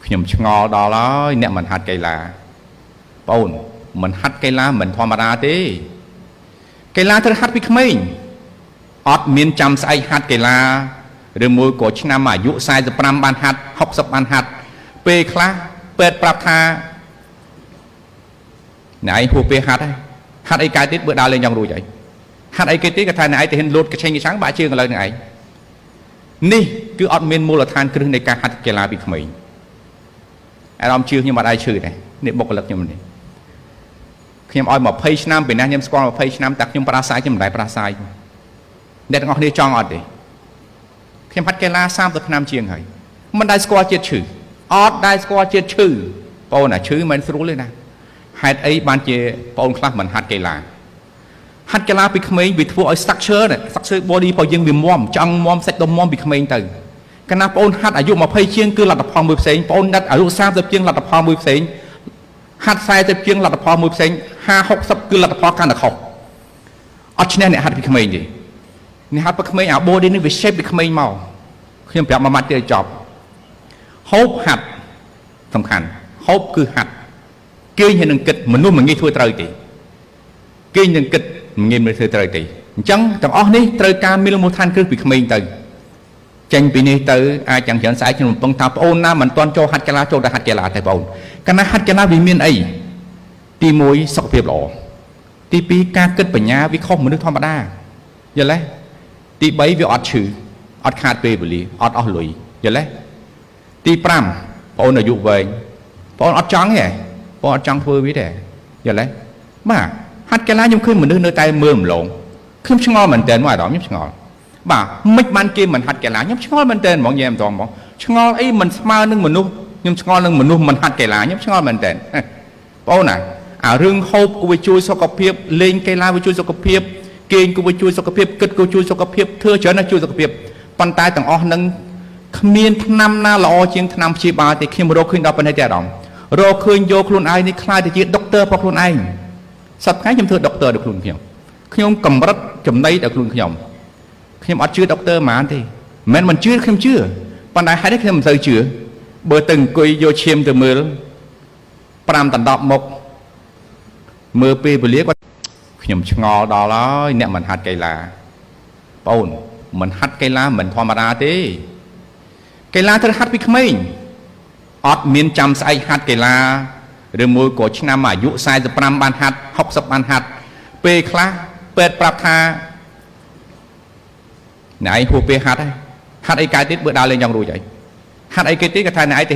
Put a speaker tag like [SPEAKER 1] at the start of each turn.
[SPEAKER 1] ខ្ញុំឆ្ងល់ដល់ហើយអ្នកមិនហាត់កីឡាបងមិនហាត់កីឡាមិនធម្មតាទេកីឡាត្រូវហាត់ពីក្មេងអត់មានចាំស្អែកហាត់កីឡាឬមួយក៏ឆ្នាំអាយុ45បានហាត់60បានហាត់ពេលខ្លះពេទ្យប្រាប់ថាណែឯងហួសពេលហាត់ហើយហាត់អីកាយទៀតបើដើរលេងយ៉ាងរួចហើយហាត់អីគេទៀតគាត់ថាណែឯងទៅហ៊ានលោតកឆេងកឆាំងបាក់ជើងឥឡូវនឹងឯងនេះគឺអត់មានមូលដ្ឋានគ្រឹះនៃការហាត់កីឡាពីក្មេងអារម្មណ៍ជឿខ្ញុំអត់អាចឈឺដែរនេះបុគ្គលិកខ្ញុំនេះខ្ញុំឲ្យ20ឆ្នាំពីណាខ្ញុំស្គាល់20ឆ្នាំតែខ្ញុំប្រាស្រ័យខ្ញុំមិនដែលប្រាស្រ័យអ្នកទាំងអស់គ្នាចង់អត់ទេខ្ញុំហាត់កីឡា30ឆ្នាំជាងហើយមិនដែលស្គាល់ជាតិឈឺអត់ដែលស្គាល់ជាតិឈឺបងណាឈឺមិនស្រួលទេណាហេតុអីបានជាបងខ្លះមិនហាត់កីឡាហាត់កីឡាពីក្មេងវាធ្វើឲ្យ structure body របស់យើងវាមាំចង់មាំសាច់ដុំមាំពីក្មេងទៅកាលណាបងហាត់អាយុ20ជាងគឺលទ្ធផលមួយផ្សេងបងហាត់អាយុ30ជាងលទ្ធផលមួយផ្សេងហាត់40ជាងលទ្ធផលមួយផ្សេង50 60គឺលទ្ធផលកាន់តែខុសអត់ឈ្នះអ្នកហាត់ពីក្មេងទេអ្នកហាត់ពីក្មេងអា body នេះវា shape ពីក្មេងមកខ្ញុំប្រាប់មួយម៉ាត់ទៀតឲ្យចប់ហូបហាត់សំខាន់ហូបគឺហាត់គេងនឹងគិតមនុស្សមិនងាយធ្វើត្រូវទេគេងនឹងគិតមិនងាយធ្វើត្រូវទេអញ្ចឹងទាំងអស់នេះត្រូវការមានមូលដ្ឋានគ្រឹះពីក្មេងទៅចេញពីនេះទៅអាចយ៉ាងច្រើនស្អែកខ្ញុំកំពុងថាប្អូនណាមិនទាន់ចូលហាត់កីឡាចូលទៅហាត់កីឡាតែបងកាលណាហាត់កីឡាវាមានអីទី1សុខភាពល្អទី2ការគិតបញ្ញាវាខុសមនុស្សធម្មតាយល់ទេទី3វាអត់ឈឺអត់ខាតពេលវេលាអត់អស់លុយយល់ទេទី5បងអូនអាយុវែងបងអូនអត់ចង់ទេបងអត់ចង់ធ្វើវាទេយល់ទេបាទហាត់កីឡាខ្ញុំឃើញមនុស្សនៅតែមើលម្លងខ្ញុំឆ្ងល់មែនតើមកអារម្មណ៍ខ្ញុំឆ្ងល់បាទមិនបានគេមិនហាត់កីឡាខ្ញុំឆ្ងល់មែនតើហ្មងញ៉ែម្ដងហ្មងឆ្ងល់អីមិនស្មើនឹងមនុស្សខ្ញុំឆ្ងល់នឹងមនុស្សមិនហាត់កីឡាខ្ញុំឆ្ងល់មែនតើបងអូនណាអារឿងហូបគួរជួយសុខភាពលេងកីឡាវាជួយសុខភាពគេងគួរជួយសុខភាពគិតគួរជួយសុខភាពធ្វើច្រើនណាស់ជួយសុខភាពប៉ុន្តែទាំងអស់នឹងគ្មានថ្នាំណាល្អជាងថ្នាំព្យាបាលទេខ្ញុំរកឃើញដល់ប៉ុណ្ណេះទេអារម្មណ៍រកឃើញយកខ្លួនឯងនេះខ្លាចទៅជាដុកទ័ររបស់ខ្លួនឯងសប្តាហ៍ខ្ញុំធ្វើដុកទ័រដល់ខ្លួនខ្ញុំកម្រិតចំណីដល់ខ្លួនខ្ញុំអត់ជឿដុកទ័រហ្មងទេមិនជឿខ្ញុំជឿប៉ុន្តែហេតុនេះខ្ញុំមិនសូវជឿបើទៅអង្គុយយកឈាមទៅមើល5ដណ្ដប់មកមើលពេលវេលាគាត់ខ្ញុំឆ្ងល់ដល់ហើយអ្នកមិនហាត់កីឡាបងមិនហាត់កីឡាមិនធម្មតាទេកីឡាត្រូវហាត់ពីក្មេងអត់មានចាំស្អែកហាត់កីឡាឬមួយក៏ឆ្នាំអាយុ45បានហាត់60បានហាត់ពេលខ្លះពេទ្យប្រាប់ថាណែឯងហួសពេលហាត់ហើយហាត់អីកាយទៀតបើដើរលេងយ៉ាងរួចហើយហាត់អីគេទៀតគាត់ថាណែឯង